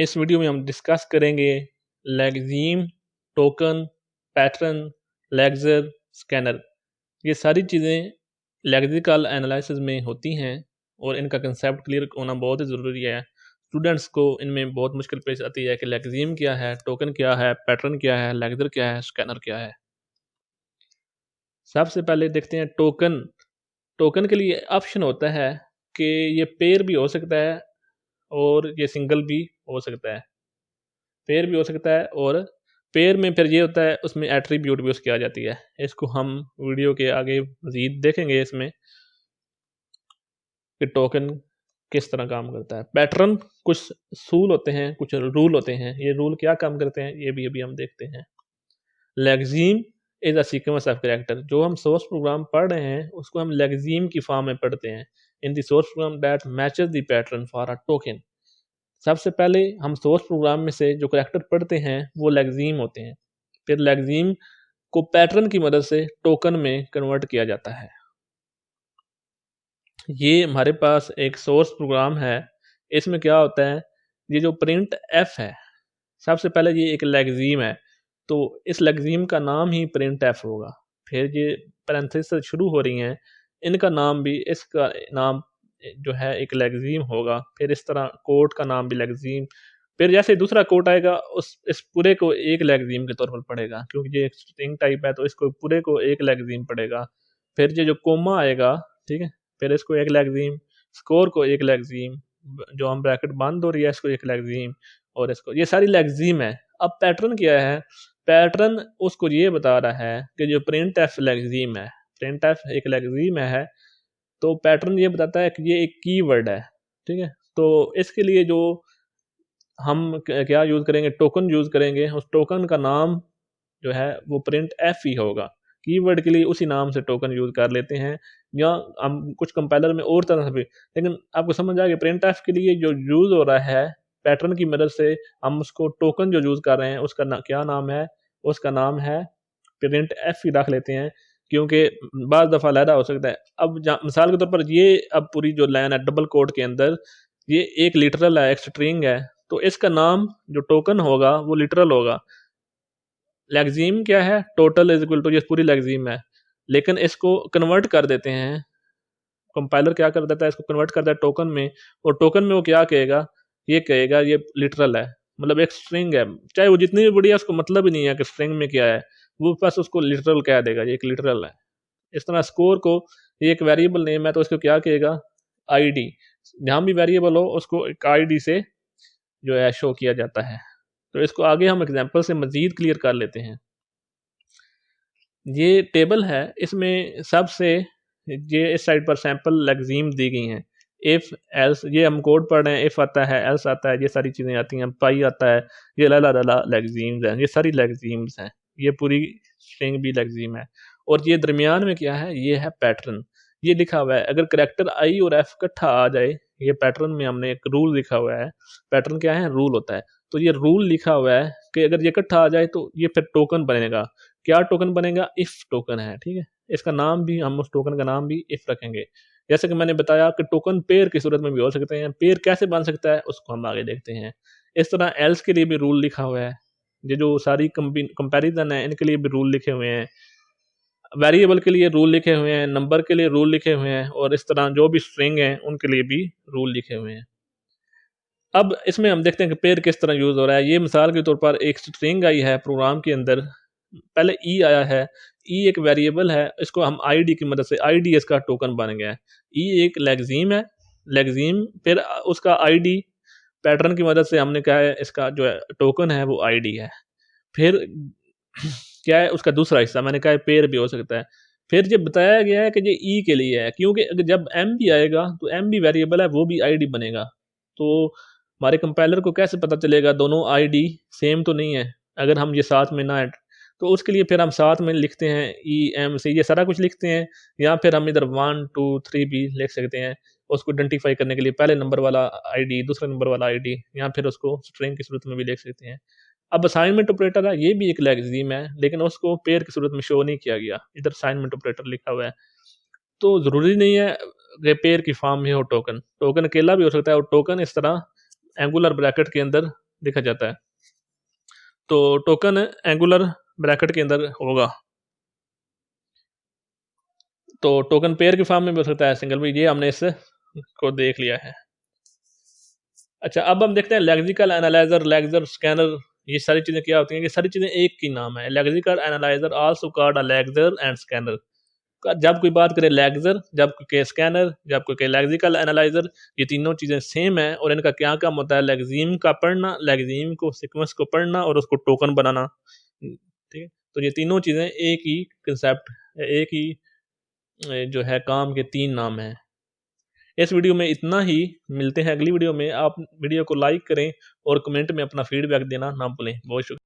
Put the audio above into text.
इस वीडियो में हम डिस्कस करेंगे लेक्जीम, टोकन, पैटर्न, लेक्सर, स्कैनर। ये सारी चीज़ें लेक्सिकल एनालिसिस में होती हैं और इनका कंसेप्ट क्लियर होना बहुत ही ज़रूरी है। स्टूडेंट्स को इनमें बहुत मुश्किल पेश आती है कि लेक्जीम क्या है, टोकन क्या है, पैटर्न क्या है, लेक्सर क्या है, स्कैनर क्या है। सबसे पहले देखते हैं टोकन। टोकन के लिए ऑप्शन होता है कि ये पेयर भी हो सकता है और ये सिंगल भी हो सकता है। पेयर भी हो सकता है और पेयर में फिर ये होता है उसमें एट्रीब्यूट भी उसकी आ जाती है। इसको हम वीडियो के आगे मज़ीद देखेंगे इसमें कि टोकन किस तरह काम करता है। पैटर्न कुछ सूल होते हैं, कुछ रूल होते हैं। ये रूल क्या काम करते हैं ये भी अभी हम देखते हैं। Lexeme is a sequence of character. जो हम सोर्स प्रोग्राम पढ़ रहे हैं उसको हम लेक्जीम की फॉर्म में पढ़ते हैं। In the source program that matches the pattern for a token. सबसे पहले हम सोर्स प्रोग्राम में से जो करैक्टर पढ़ते हैं वो लेक्जीम होते हैं। फिर लेक्जीम को पैटर्न की मदद से टोकन में कन्वर्ट किया जाता है। ये हमारे पास एक सोर्स प्रोग्राम है। इसमें क्या होता है, ये जो प्रिंट एफ है, सबसे पहले ये एक लेक्जीम है, तो इस लेक्जीम का नाम ही प्रिंट एफ होगा। फिर ये पैरेंथेसिस शुरू हो रही हैं, इनका नाम भी, इसका नाम जो है एक लेक्जीम होगा। फिर इस तरह कोड का नाम भी लेक्जीम। फिर जैसे दूसरा कोड आएगा उस इस पूरे को एक लेक्जीम के तौर पर पढ़ेगा, क्योंकि ये एक स्ट्रिंग टाइप है तो इसको पूरे को एक लेक्जीम पढ़ेगा। फिर ये जो कोमा आएगा, ठीक है, फिर इसको एक लेक्जीम, स्कोर को एक लेक्जीम, जो हम ब्रैकेट बंद हो रही है इसको एक लेक्जीम, और इसको, ये सारी लेक्जीम है। अब पैटर्न क्या है, पैटर्न उसको ये बता रहा है कि जो प्रिंट एफ लेक्जीम है, प्रिंट एफ एक लेक्जीम है, तो पैटर्न ये बताता है कि ये एक कीवर्ड है। ठीक है, तो इसके लिए जो हम क्या यूज़ करेंगे, टोकन यूज़ करेंगे। उस टोकन का नाम जो है वो प्रिंट एफ ही होगा। कीवर्ड के लिए उसी नाम से टोकन यूज़ कर लेते हैं, या हम कुछ कंपाइलर में और तरह से भी। लेकिन आपको समझ आ गया, प्रिंट एफ के लिए जो यूज़ हो रहा है पैटर्न की मदद से, हम उसको टोकन जो यूज़ कर रहे हैं उसका क्या नाम है, उसका नाम है प्रिंट एफ ही रख लेते हैं, क्योंकि बाज़ दफ़ा अलहदा हो सकता है। अब मिसाल के तौर पर ये, अब पूरी जो लाइन है डबल कोड के अंदर, ये एक लिटरल है, एक स्ट्रिंग है, तो इसका नाम जो टोकन होगा वो लिटरल होगा। लेक्जीम क्या है, टोटल इज इक्वल टू, ये पूरी लेक्जीम है, लेकिन इसको कन्वर्ट कर देते हैं। कंपाइलर क्या कर देता है, इसको कन्वर्ट करता है टोकन में, और टोकन में वो क्या कहेगा, ये कहेगा ये लिटरल है, मतलब एक स्ट्रिंग है, चाहे वो जितनी भी बड़ी है उसको मतलब ही नहीं है कि स्ट्रिंग में क्या है, वो बस उसको लिटरल कह देगा, ये एक लिटरल है। इस तरह स्कोर को, ये एक वेरिएबल नेम है तो इसको क्या कहेगा, आईडी। जहाँ भी वेरिएबल हो उसको एक आईडी से जो है शो किया जाता है। तो इसको आगे हम एग्जांपल से मज़ीद क्लियर कर लेते हैं। ये टेबल है, इसमें सबसे ये इस साइड पर सैंपल लेक्जीम दी गई हैं। इफ़ एल्स, ये हम कोड पढ़ रहे हैं, इफ़ आता है, एल्स आता है, ये सारी चीज़ें आती हैं, पाई आता है, ये ला लेक्जीम्स हैं, ये सारी लेक्जीम्स हैं, ये पूरी स्ट्रिंग भी लेक्जीम है। और ये दरमियान में क्या है, ये है पैटर्न। ये लिखा हुआ है, अगर करैक्टर आई और एफ इकट्ठा आ जाए, ये पैटर्न में हमने एक रूल लिखा हुआ है। पैटर्न क्या है, रूल होता है। तो ये रूल लिखा हुआ है कि अगर ये इकट्ठा आ जाए तो ये फिर टोकन बनेगा। क्या टोकन बनेगा, इफ़ टोकन है। ठीक है, इसका नाम भी, हम उस टोकन का नाम भी इफ़ रखेंगे। जैसे कि मैंने बताया कि टोकन पेयर की सूरत में भी हो सकते हैं। पेयर कैसे बन सकता है उसको हम आगे देखते हैं। इस तरह एल्स के लिए भी रूल लिखा हुआ है। ये जो सारी कंपैरिजन है इनके लिए भी रूल लिखे हुए हैं। वेरिएबल के लिए रूल लिखे हुए हैं, नंबर के लिए रूल लिखे हुए हैं, और इस तरह जो भी स्ट्रिंग हैं उनके लिए भी रूल लिखे हुए हैं। अब इसमें हम देखते हैं कि पेयर किस तरह यूज़ हो रहा है। ये मिसाल के तौर पर एक स्ट्रिंग आई है प्रोग्राम के अंदर, पहले ई आया है। ई एक वेरिएबल है, इसको हम आईडी की मदद से, आईडी इसका टोकन बन गया है। ई एक लेक्जीम है, लेक्जीम, फिर उसका आईडी पैटर्न की मदद से हमने कहा है इसका जो है टोकन है वो आईडी है। फिर क्या है उसका दूसरा हिस्सा, मैंने कहा है पेयर भी हो सकता है। फिर ये बताया गया है कि ये ई के लिए है, क्योंकि अगर जब एम भी आएगा तो एम भी वेरिएबल है, वो भी आईडी बनेगा। तो हमारे कंपाइलर को कैसे पता चलेगा दोनों आईडी सेम तो नहीं है, अगर हम ये साथ में ना ऐड, तो उसके लिए फिर हम साथ में लिखते हैं ई एम से, ये सारा कुछ लिखते हैं, या फिर हम इधर 1 2 3 भी लिख सकते हैं। उसको आइडेंटिफाई करने के लिए पहले नंबर वाला आईडी, दूसरे नंबर वाला आईडी, या फिर उसको स्ट्रिंग की सूरत में भी लिख सकते हैं। अब असाइनमेंट ऑपरेटर है, ये भी एक लेक्जीम है, लेकिन उसको पेयर की सूरत में शो नहीं किया गया, इधर असाइनमेंट ऑपरेटर लिखा हुआ है। तो ज़रूरी नहीं है कि पेयर की फॉर्म में हो टोकन, टोकन अकेला भी हो सकता है, और टोकन इस तरह एंगुलर ब्रैकेट के अंदर देखा जाता है। तो टोकन एंगुलर ब्रैकेट के अंदर होगा। तो टोकन पेयर की फॉर्म में भी हो सकता है सिंगल भी, ये हमने इस को देख लिया है। अच्छा, अब हम देखते हैं लेक्सिकल एनालाइजर, लेक्सर, स्कैनर, ये सारी चीज़ें क्या होती हैं? ये सारी चीज़ें एक की नाम है। Lexical analyser also called a lexer and scanner. जब कोई बात करे लेक्सर, जब कोई कहे स्कैनर, जब कोई कहे लेक्सिकल एनालाइजर, ये तीनों चीज़ें सेम है और इनका क्या काम होता है? लेक्सिम का पढ़ना, लेक्सिम को सीक्वेंस को पढ़ना और उसको टोकन बनाना। ठीक है? तो ये तीनों चीज़ें एक ही कंसेप्ट, एक ही जो है काम के 3 नाम हैं। इस वीडियो में इतना ही, मिलते हैं अगली वीडियो में। आप वीडियो को लाइक करें और कमेंट में अपना फीडबैक देना ना भूलें। बहुत शुक्रिया।